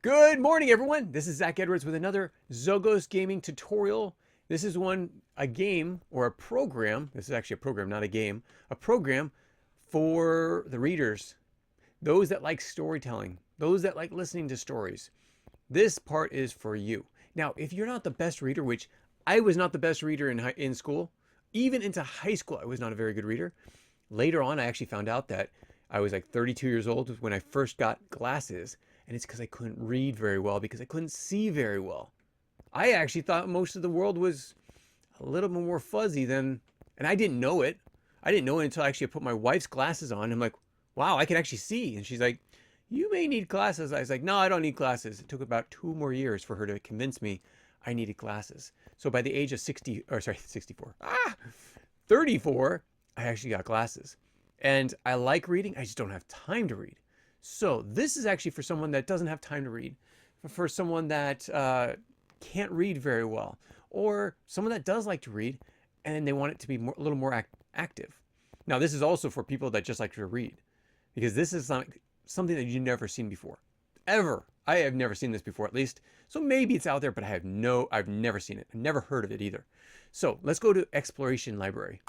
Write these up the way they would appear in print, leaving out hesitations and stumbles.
Good morning, everyone. This is Zach Edwards with another Xogos gaming tutorial. This is a game or a program. This is actually a program, not a game. A program for the readers, those that like storytelling, those that like listening to stories. This part is for you. Now, if you're not the best reader, which I was not the best reader in school, even into high school, I was not a very good reader. Later on, I actually found out that I was like 32 years old when I first got glasses. And it's because I couldn't read very well because I couldn't see very well. I actually thought most of the world was a little bit more fuzzy than, and I didn't know it. I didn't know it until actually I put my wife's glasses on. I'm like, wow, I can actually see. And she's like, you may need glasses. I was like, no, I don't need glasses. It took about 2 more years for her to convince me I needed glasses. So by the age of 34, I actually got glasses. And I like reading. I just don't have time to read. So this is actually for someone that doesn't have time to read, for someone that can't read very well, or someone that does like to read and they want it to be a little more active. Now, this is also for people that just like to read, because this is something that you've never seen before, ever. I have never seen this before, at least. So maybe it's out there, but I've never seen it. I've never heard of it either. So let's go to Exploration Library.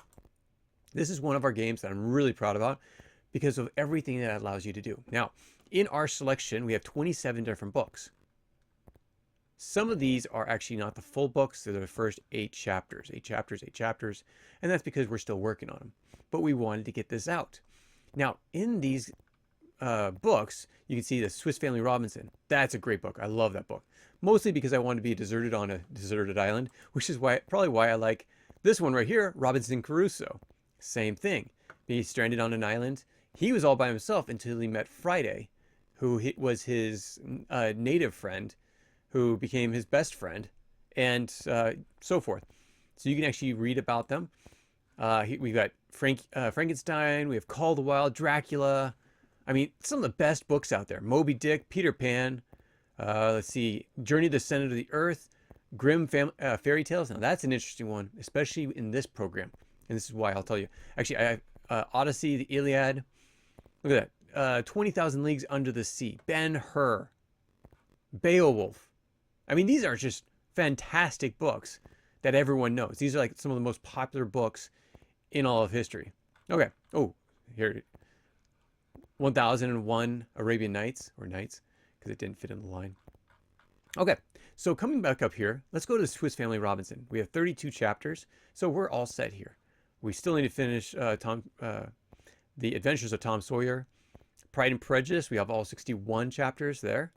This is one of our games that I'm really proud about, because of everything that it allows you to do. Now, in our selection, we have 27 different books. Some of these are actually not the full books. They're the first 8 chapters, 8 chapters, 8 chapters. And that's because we're still working on them. But we wanted to get this out. Now, in these books, you can see the Swiss Family Robinson. That's a great book. I love that book. Mostly because I wanted to be deserted on a deserted island, which is probably why I like this one right here, Robinson Crusoe. Same thing. He's stranded on an island. He was all by himself until he met Friday, who was his native friend, who became his best friend, and so forth. So you can actually read about them. We've got Frankenstein. We have Call the Wild, Dracula. I mean, some of the best books out there. Moby Dick, Peter Pan. Let's see, Journey to the Center of the Earth, Grimm fairy tales. Now that's an interesting one, especially in this program. And this is why I'll tell you. Actually, I have Odyssey, the Iliad. Look at that. 20,000 Leagues Under the Sea. Ben-Hur. Beowulf. I mean, these are just fantastic books that everyone knows. These are like some of the most popular books in all of history. Okay. Oh, here. 1001 Arabian Nights, or Nights, because it didn't fit in the line. Okay. So coming back up here, let's go to the Swiss Family Robinson. We have 32 chapters, so we're all set here. We still need to finish The Adventures of Tom Sawyer. Pride and Prejudice, we have all 61 chapters there.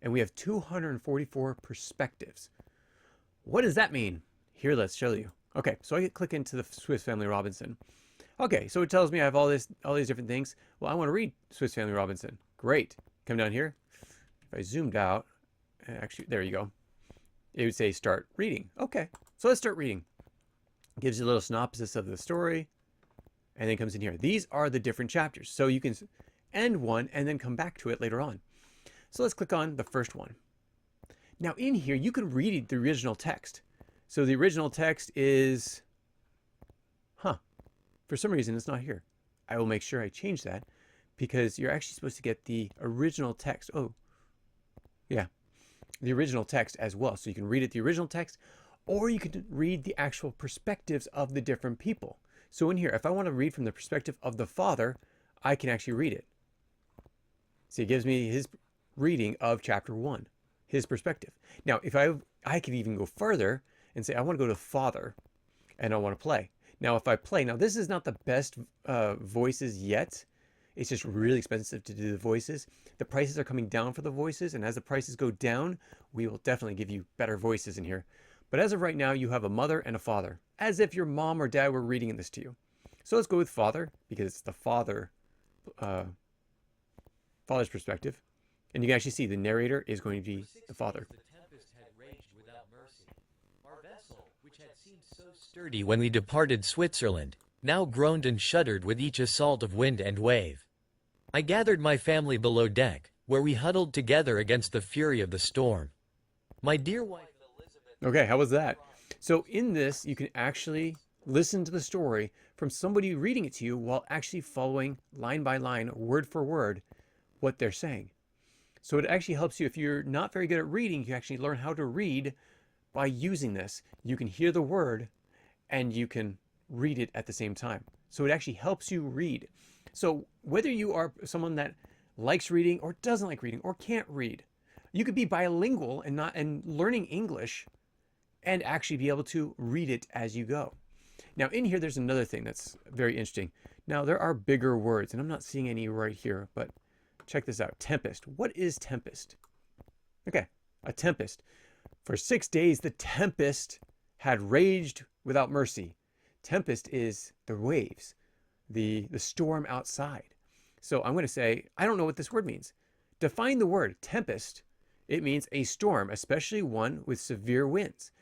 And we have 244 perspectives. What does that mean? Here, let's show you. Okay, so I click into the Swiss Family Robinson. Okay, so it tells me I have all these different things. Well, I want to read Swiss Family Robinson. Great. Come down here. If I zoomed out, actually, there you go. It would say start reading. Okay, so let's start reading. Gives you a little synopsis of the story, and then comes in here. These are the different chapters, so you can end one and then come back to it later on. So let's click on the first one. Now in here, you can read the original text. So the original text is, for some reason it's not here. I will make sure I change that, because you're actually supposed to get the original text. Oh, yeah, the original text as well. So you can read it, the original text, or you can read the actual perspectives of the different people. So in here, if I want to read from the perspective of the father, I can actually read it. So it gives me his reading of chapter 1, his perspective. Now, if I could even go further and say, I want to go to father and I want to play. Now, if I play, now this is not the best voices yet. It's just really expensive to do the voices. The prices are coming down for the voices, and as the prices go down, we will definitely give you better voices in here. But as of right now, you have a mother and a father, as if your mom or dad were reading this to you. So let's go with father, because it's the father's perspective. And you can actually see the narrator is going to be the father. The tempest had raged without mercy. Our vessel, which had seemed so sturdy when we departed Switzerland, now groaned and shuddered with each assault of wind and wave. I gathered my family below deck, where we huddled together against the fury of the storm. My dear wife Elizabeth... Okay, how was that? So in this, you can actually listen to the story from somebody reading it to you while actually following line by line, word for word, what they're saying. So it actually helps you if you're not very good at reading, you can actually learn how to read by using this. You can hear the word and you can read it at the same time. So it actually helps you read. So whether you are someone that likes reading or doesn't like reading or can't read, you could be bilingual and learning English and actually be able to read it as you go. Now in here, there's another thing that's very interesting. Now there are bigger words, and I'm not seeing any right here, but check this out. Tempest. What is tempest? Okay, a tempest. For 6 days, the tempest had raged without mercy. Tempest is the waves, the storm outside. So I'm going to say, I don't know what this word means. Define the word tempest. It means a storm, especially one with severe winds.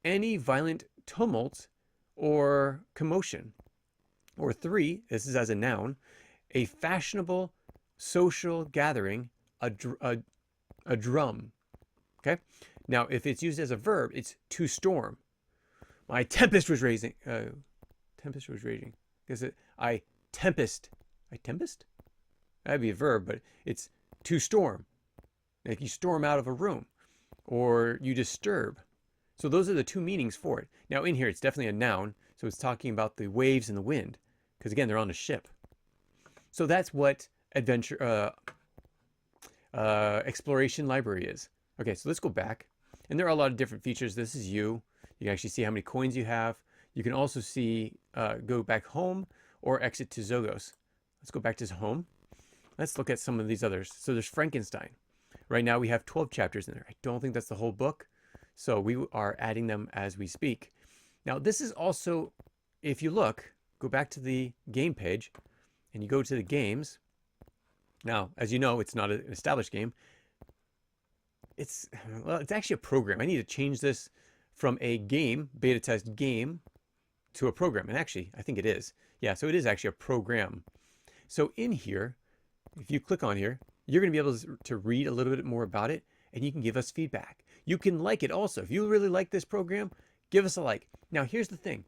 Any violent tumult or commotion. Or 3, this is as a noun, a fashionable social gathering, a drum. Okay? Now, if it's used as a verb, it's to storm. My tempest was raging. Tempest was raging. Because I tempest. I tempest? That'd be a verb, but it's to storm. Like you storm out of a room. Or you disturb. So those are the 2 meanings for it. Now in here, it's definitely a noun. So it's talking about the waves and the wind. Because again, they're on a ship. So that's what adventure exploration library is. Okay, so let's go back. And there are a lot of different features. This is you. You can actually see how many coins you have. You can also see go back home or exit to Xogos. Let's go back to home. Let's look at some of these others. So there's Frankenstein. Right now we have 12 chapters in there. I don't think that's the whole book. So we are adding them as we speak. Now this is also, if you look, go back to the game page and you go to the games. Now, as you know, it's not an established game. It's actually a program. I need to change this from a game, beta test game, to a program. And actually, I think it is. Yeah, so it is actually a program. So in here, if you click on here, you're going to be able to read a little bit more about it, and you can give us feedback. You can like it also. If you really like this program, give us a like. Now, here's the thing.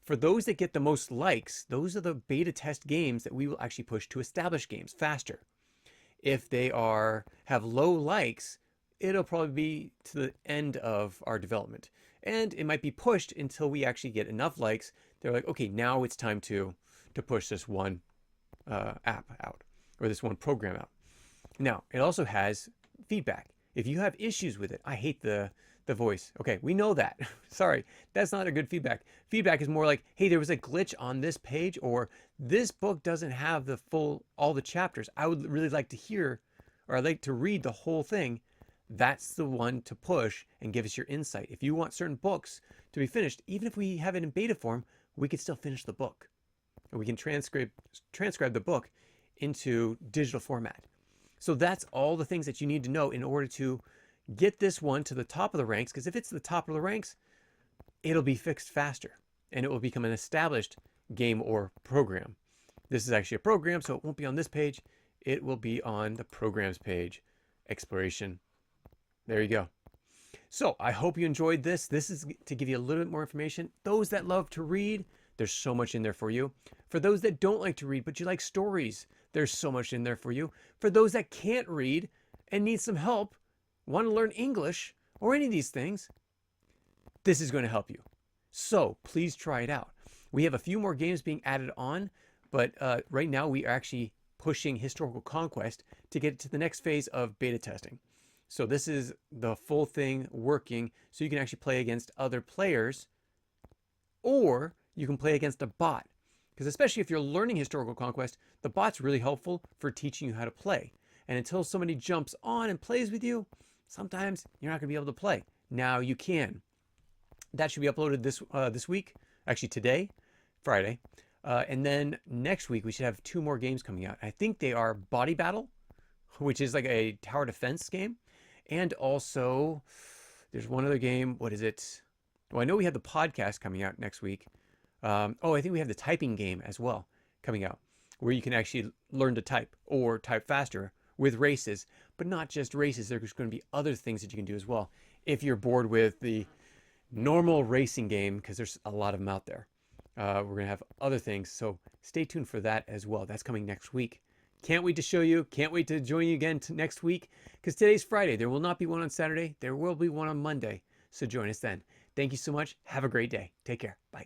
For those that get the most likes, those are the beta test games that we will actually push to established games faster. If they have low likes, it'll probably be to the end of our development. And it might be pushed until we actually get enough likes. They're like, okay, now it's time to push this one app out or this one program out. Now, it also has feedback. If you have issues with it, I hate the voice. Okay, we know that. Sorry, that's not a good feedback. Feedback is more like, hey, there was a glitch on this page, or this book doesn't have all the chapters. I would really like to hear, or I'd like to read the whole thing. That's the one to push and give us your insight. If you want certain books to be finished, even if we have it in beta form, we can still finish the book. And we can transcribe the book into digital format. So that's all the things that you need to know in order to get this one to the top of the ranks, because if it's the top of the ranks, it'll be fixed faster and it will become an established game or program. This is actually a program, so it won't be on this page. It will be on the programs page, exploration. There you go. So I hope you enjoyed this. This is to give you a little bit more information. Those that love to read, there's so much in there for you. For those that don't like to read, but you like stories, there's so much in there for you. For those that can't read and need some help, want to learn English or any of these things, this is going to help you. So please try it out. We have a few more games being added on, but right now we are actually pushing Historical Conquest to get to the next phase of beta testing. So this is the full thing working, so you can actually play against other players, or you can play against a bot. Because especially if you're learning Historical Conquest, the bot's really helpful for teaching you how to play. And until somebody jumps on and plays with you, sometimes you're not going to be able to play. Now you can. That should be uploaded this week, actually today, Friday. And then next week we should have 2 more games coming out. I think they are Body Battle, which is like a tower defense game. And also, there's one other game. What is it? Well, I know we have the podcast coming out next week. I think we have the typing game as well coming out, where you can actually learn to type or type faster with races, but not just races. There's going to be other things that you can do as well if you're bored with the normal racing game, because there's a lot of them out there. We're going to have other things, so stay tuned for that as well. That's coming next week. Can't wait to show you. Can't wait to join you again next week, because today's Friday. There will not be one on Saturday. There will be one on Monday. So join us then. Thank you so much. Have a great day. Take care. Bye.